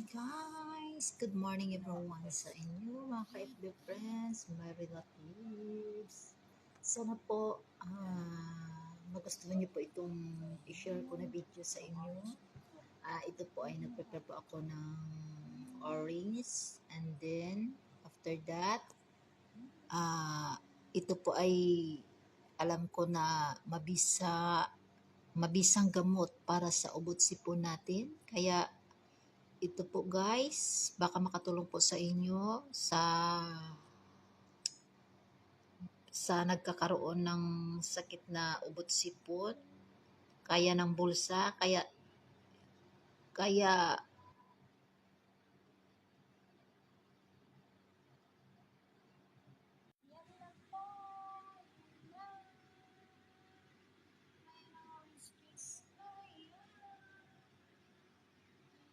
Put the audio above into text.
guys! Good morning everyone sa inyo, mga ka-FB friends, my relatives. Sana po magustuhan niyo po itong i-share ko na video sa inyo. Ito po ay nagprepare po ako ng orange, and then after that, ito po ay alam ko na mabisang gamot para sa ubot sipon natin. Kaya ito po guys, baka makatulong po sa inyo sa nagkakaroon ng sakit na ubot sipon, kaya ng bulsa, kaya